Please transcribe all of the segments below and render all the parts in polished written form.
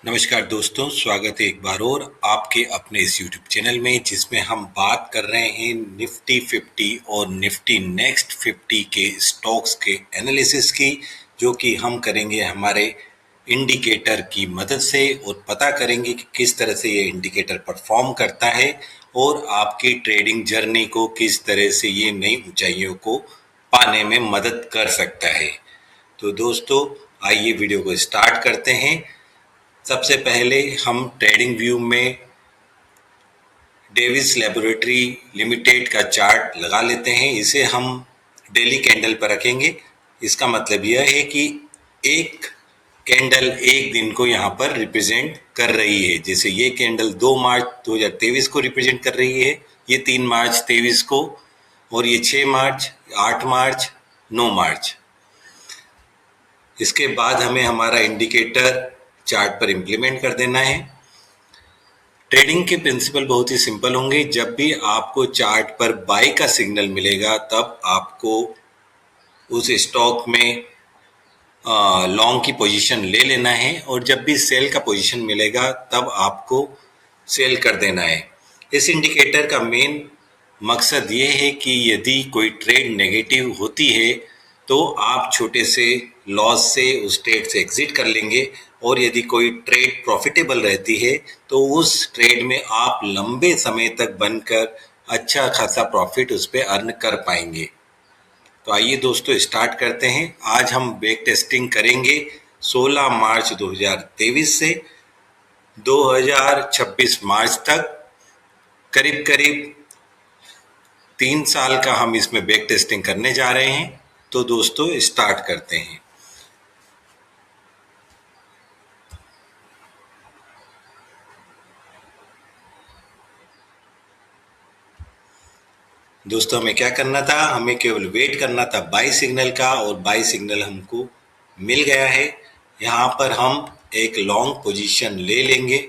नमस्कार दोस्तों, स्वागत है एक बार और आपके अपने इस YouTube चैनल में, जिसमें हम बात कर रहे हैं निफ्टी 50 और निफ्टी नेक्स्ट 50 के स्टॉक्स के एनालिसिस की, जो कि हम करेंगे हमारे इंडिकेटर की मदद से और पता करेंगे कि किस तरह से ये इंडिकेटर परफॉर्म करता है और आपकी ट्रेडिंग जर्नी को किस तरह से ये नई ऊंचाइयों को पाने में मदद कर सकता है। तो दोस्तों, आइए वीडियो को स्टार्ट करते हैं। सबसे पहले हम ट्रेडिंग व्यू में डेविस लेबोरेटरी लिमिटेड का चार्ट लगा लेते हैं। इसे हम डेली कैंडल पर रखेंगे। इसका मतलब यह है कि एक कैंडल एक दिन को यहाँ पर रिप्रेजेंट कर रही है। जैसे ये कैंडल 2 मार्च 2023 को रिप्रेजेंट कर रही है, ये 3 मार्च 23 को, और ये 6 मार्च, 8 मार्च, 9 मार्च। इसके बाद हमें हमारा इंडिकेटर चार्ट पर इंप्लीमेंट कर देना है। ट्रेडिंग के प्रिंसिपल बहुत ही सिंपल होंगे। जब भी आपको चार्ट पर बाय का सिग्नल मिलेगा, तब आपको उस स्टॉक में लॉन्ग की पोजीशन ले लेना है, और जब भी सेल का पोजीशन मिलेगा तब आपको सेल कर देना है। इस इंडिकेटर का मेन मकसद ये है कि यदि कोई ट्रेड नेगेटिव होती है तो आप छोटे से लॉस से उस ट्रेड से एग्जिट कर लेंगे, और यदि कोई ट्रेड प्रॉफिटेबल रहती है तो उस ट्रेड में आप लंबे समय तक बनकर अच्छा खासा प्रॉफिट उस पर अर्न कर पाएंगे। तो आइए दोस्तों, स्टार्ट करते हैं। आज हम बैक टेस्टिंग करेंगे 16 मार्च 2023 से 2026 मार्च तक। करीब करीब 3 साल का हम इसमें बैक टेस्टिंग करने जा रहे हैं। तो दोस्तों, स्टार्ट करते हैं। दोस्तों, हमें क्या करना था? हमें केवल वेट करना था बाई सिग्नल का, और बाई सिग्नल हमको मिल गया है। यहाँ पर हम एक लॉन्ग पोजीशन ले लेंगे।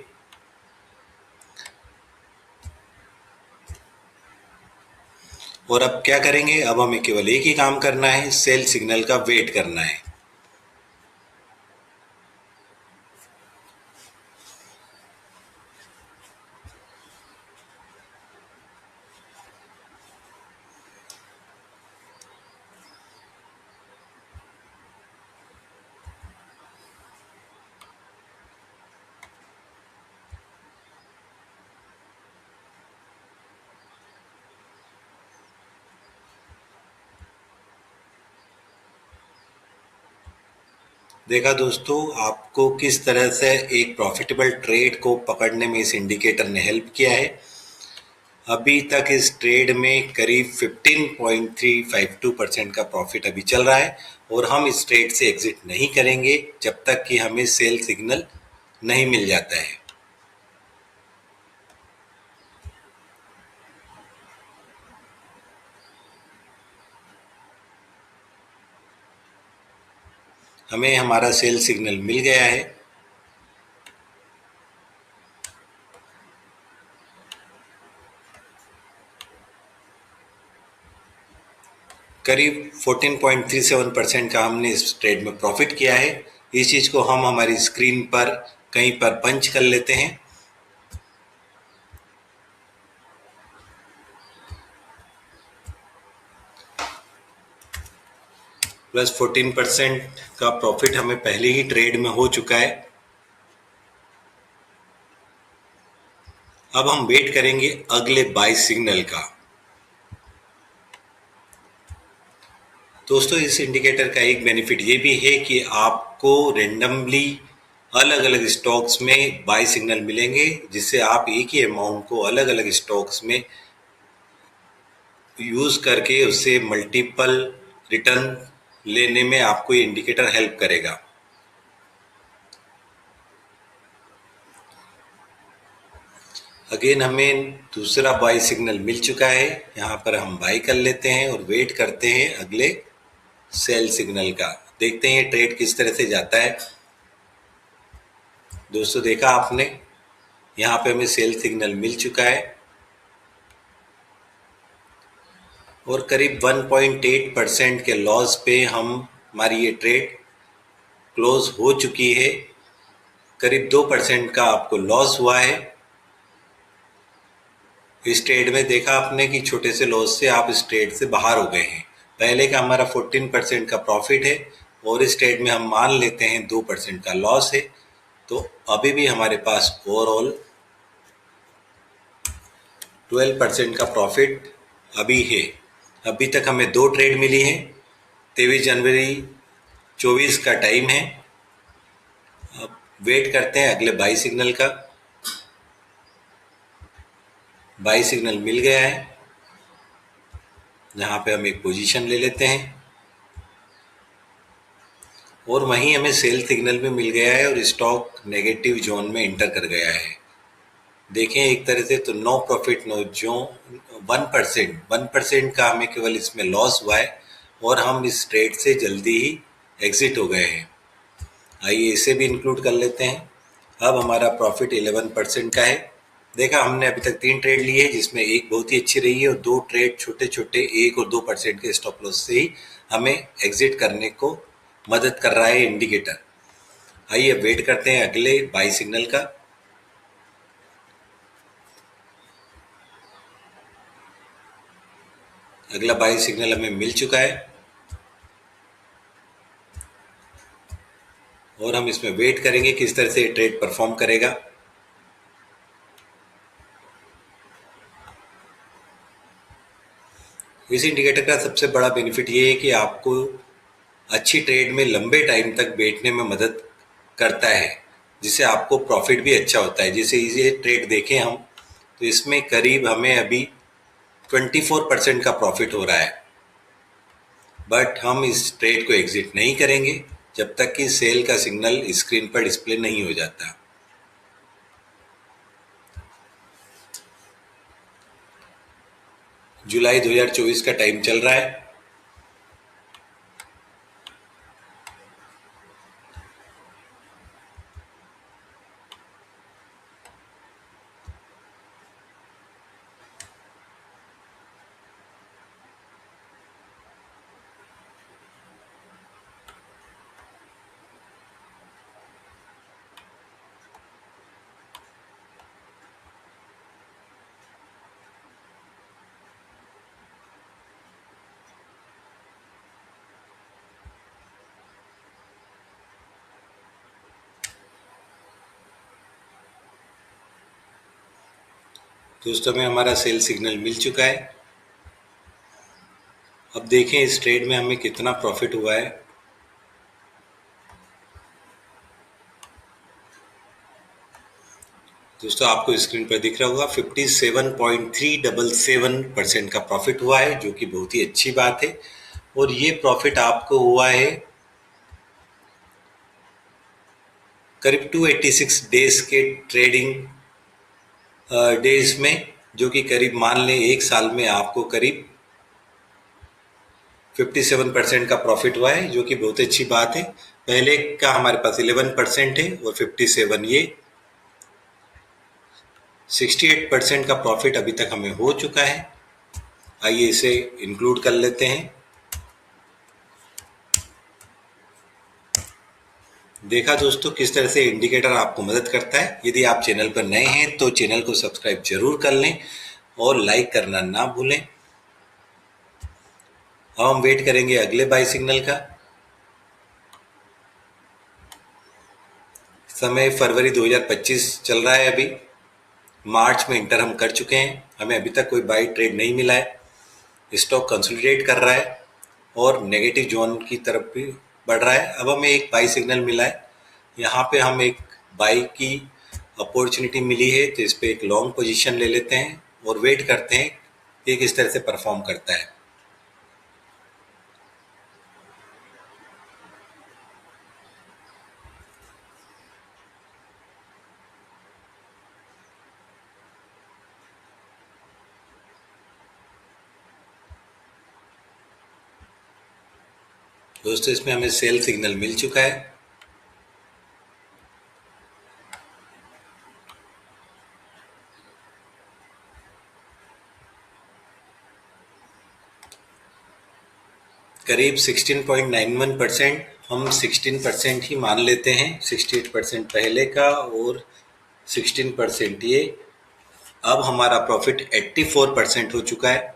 और अब क्या करेंगे? अब हमें केवल एक ही काम करना है, सेल सिग्नल का वेट करना है। देखा दोस्तों, आपको किस तरह से एक प्रॉफिटेबल ट्रेड को पकड़ने में इस इंडिकेटर ने हेल्प किया है। अभी तक इस ट्रेड में करीब 15.352% का प्रॉफिट अभी चल रहा है, और हम इस ट्रेड से एग्जिट नहीं करेंगे जब तक कि हमें सेल सिग्नल नहीं मिल जाता है। हमें हमारा सेल सिग्नल मिल गया है। करीब 14.37% का हमने इस ट्रेड में प्रॉफिट किया है। इस चीज़ को हम हमारी स्क्रीन पर कहीं पर पंच कर लेते हैं। प्लस 14% का प्रॉफिट हमें पहले ही ट्रेड में हो चुका है। अब हम वेट करेंगे अगले बाय सिग्नल का। दोस्तों, इस इंडिकेटर का एक बेनिफिट ये भी है कि आपको रेंडमली अलग अलग स्टॉक्स में बाय सिग्नल मिलेंगे, जिससे आप एक ही अमाउंट को अलग अलग स्टॉक्स में यूज़ करके उससे मल्टीपल रिटर्न लेने में आपको ये इंडिकेटर हेल्प करेगा। अगेन हमें दूसरा बाय सिग्नल मिल चुका है। यहाँ पर हम बाय कर लेते हैं और वेट करते हैं अगले सेल सिग्नल का। देखते हैं ट्रेड किस तरह से जाता है। दोस्तों, देखा आपने, यहाँ पे हमें सेल सिग्नल मिल चुका है, और करीब 1.8% के लॉस पे हमारी ये ट्रेड क्लोज हो चुकी है। करीब 2% का आपको लॉस हुआ है। इस ट्रेड में देखा आपने कि छोटे से लॉस से आप इस ट्रेड से बाहर हो गए हैं। पहले का हमारा 14% का प्रॉफिट है और इस ट्रेड में हम मान लेते हैं 2% का लॉस है, तो अभी भी हमारे पास ओवरऑल 12% का प्रॉफिट अभी है। अभी तक हमें 2 ट्रेड मिली है। 23 जनवरी 24 का टाइम है। अब वेट करते हैं अगले बाई सिग्नल का। बाई सिग्नल मिल गया है, जहाँ पे हम एक पोजीशन ले लेते हैं और वहीं हमें सेल सिग्नल भी मिल गया है और स्टॉक नेगेटिव जोन में एंटर कर गया है। देखें एक तरह से तो नो प्रॉफिट नो जो 1% का हमें केवल इसमें लॉस हुआ है और हम इस ट्रेड से जल्दी ही एग्जिट हो गए हैं। आइए इसे भी इंक्लूड कर लेते हैं। अब हमारा प्रॉफिट 11% का है। देखा हमने अभी तक 3 ट्रेड लिए जिसमें एक बहुत ही अच्छी रही है और 2 ट्रेड छोटे छोटे 1 और 2% के स्टॉप लॉस से ही हमें एग्जिट करने को मदद कर रहा है इंडिकेटर। आइए वेट करते हैं अगले बाई सिग्नल का। अगला बाई सिग्नल हमें मिल चुका है और हम इसमें वेट करेंगे किस तरह से ट्रेड परफॉर्म करेगा। इस इंडिकेटर का सबसे बड़ा बेनिफिट ये है कि आपको अच्छी ट्रेड में लंबे टाइम तक बैठने में मदद करता है, जिससे आपको प्रॉफिट भी अच्छा होता है। जैसे ये ट्रेड देखें हम, तो इसमें करीब हमें अभी 24% का प्रॉफिट हो रहा है, बट हम इस ट्रेड को एग्जिट नहीं करेंगे जब तक कि सेल का सिग्नल स्क्रीन पर डिस्प्ले नहीं हो जाता। जुलाई 2024 का टाइम चल रहा है। दोस्तों में हमारा सेल सिग्नल मिल चुका है। अब देखें इस ट्रेड में हमें कितना प्रॉफिट हुआ है। दोस्तों आपको स्क्रीन पर दिख रहा होगा 57.377% का प्रॉफिट हुआ है, जो कि बहुत ही अच्छी बात है। और ये प्रॉफिट आपको हुआ है करीब 286 डेज के ट्रेडिंग डेज में, जो कि करीब मान लें एक साल में आपको करीब 57% का प्रॉफिट हुआ है, जो कि बहुत अच्छी बात है। पहले का हमारे पास 11% है और 57, ये 68% का प्रॉफिट अभी तक हमें हो चुका है। आइए इसे इंक्लूड कर लेते हैं। देखा दोस्तों किस तरह से इंडिकेटर आपको मदद करता है। यदि आप चैनल पर नए हैं तो चैनल को सब्सक्राइब जरूर कर लें और लाइक करना ना भूलें। अब हम वेट करेंगे अगले बाई सिग्नल का। समय फरवरी 2025 चल रहा है। अभी मार्च में इंटर हम कर चुके हैं, हमें अभी तक कोई बाई ट्रेड नहीं मिला है। स्टॉक कंसोलिडेट कर रहा है और नेगेटिव जोन की तरफ भी बढ़ रहा है। अब हमें एक बाई सिग्नल मिला है, यहाँ पे हम एक बाई की अपॉर्चुनिटी मिली है, तो इस पे एक लॉन्ग पोजीशन ले लेते हैं और वेट करते हैं कि किस तरह से परफॉर्म करता है। दोस्तों इसमें हमें सेल सिग्नल मिल चुका है। करीब 16.91% हम 16% ही मान लेते हैं, 68% पहले का और 16% ये। अब हमारा प्रॉफिट 84% हो चुका है।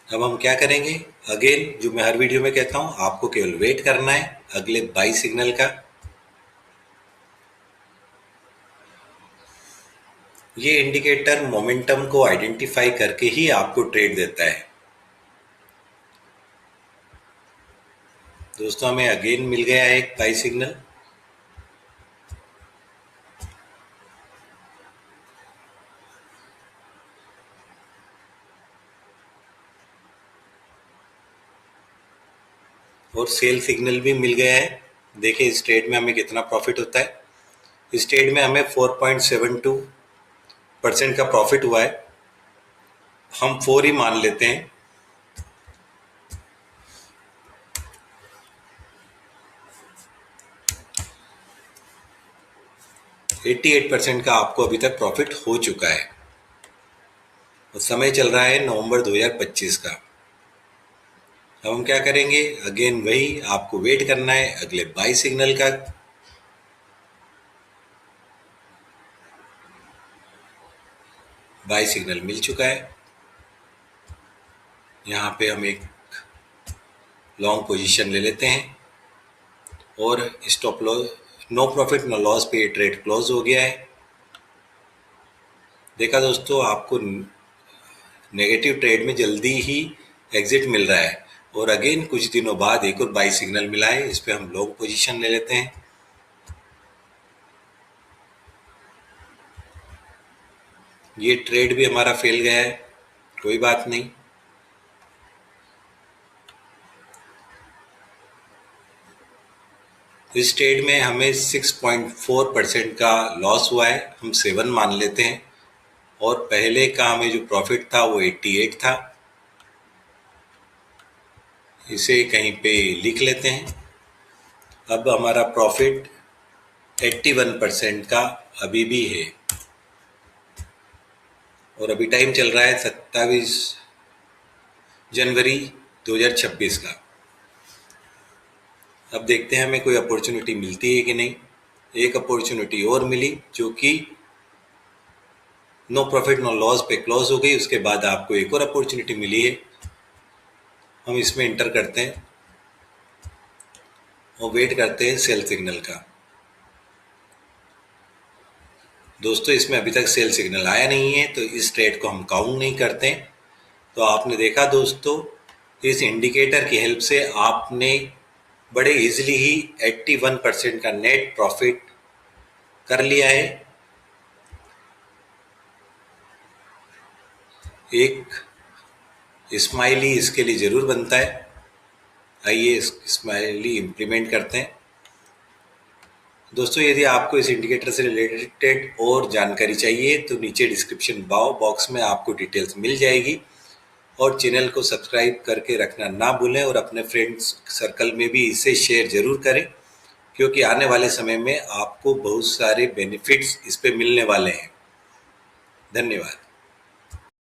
अब हम क्या करेंगे, अगेन जो मैं हर वीडियो में कहता हूं, आपको केवल वेट करना है अगले बाई सिग्नल का। ये इंडिकेटर मोमेंटम को आइडेंटिफाई करके ही आपको ट्रेड देता है। दोस्तों हमें अगेन मिल गया है एक बाई सिग्नल। और सेल सिग्नल भी मिल गया है। देखिए इस ट्रेड में हमें कितना प्रॉफिट होता है। इस ट्रेड में हमें 4.72% का प्रॉफिट हुआ है। हम 4 ही मान लेते हैं। %88 का आपको अभी तक प्रॉफिट हो चुका है। और समय चल रहा है नवंबर 2025 का। अब हम क्या करेंगे, अगेन वही आपको वेट करना है अगले बाई सिग्नल का। बाई सिग्नल मिल चुका है। यहाँ पे हम एक लॉन्ग पोजीशन ले लेते हैं और stop loss, no profit no loss पे ये ट्रेड क्लोज हो गया है। देखा दोस्तों, आपको नेगेटिव ट्रेड में जल्दी ही एग्जिट मिल रहा है। और अगेन कुछ दिनों बाद एक और बाई सिग्नल मिला है, इस पे हम लॉन्ग पोजीशन ले लेते हैं। ये ट्रेड भी हमारा फेल गया है, कोई बात नहीं। इस ट्रेड में हमें 6.4% का लॉस हुआ है, हम 7 मान लेते हैं। और पहले का हमें जो प्रॉफिट था वो 88 था। इसे कहीं पे लिख लेते हैं। अब हमारा प्रॉफिट 81% का अभी भी है। और अभी टाइम चल रहा है 27 जनवरी 2026 का। अब देखते हैं हमें कोई अपॉर्चुनिटी मिलती है कि नहीं। एक अपॉर्चुनिटी और मिली जो कि नो प्रॉफिट नो लॉस पे क्लोज हो गई। उसके बाद आपको एक और अपॉर्चुनिटी मिली है, हम इसमें इंटर करते हैं और वेट करते हैं सेल सिग्नल का। दोस्तों इसमें अभी तक सेल सिग्नल आया नहीं है, तो इस ट्रेड को हम काउंट नहीं करते। तो आपने देखा दोस्तों, इस इंडिकेटर की हेल्प से आपने बड़े इजीली ही 81% का नेट प्रॉफिट कर लिया है। एक स्माइली इसके लिए ज़रूर बनता है। आइए इस स्माइली इम्प्लीमेंट करते हैं। दोस्तों यदि आपको इस इंडिकेटर से रिलेटेड और जानकारी चाहिए तो नीचे डिस्क्रिप्शन बॉक्स में आपको डिटेल्स मिल जाएगी। और चैनल को सब्सक्राइब करके रखना ना भूलें और अपने फ्रेंड्स सर्कल में भी इसे शेयर ज़रूर करें, क्योंकि आने वाले समय में आपको बहुत सारे बेनिफिट्स इस पे मिलने वाले हैं। धन्यवाद।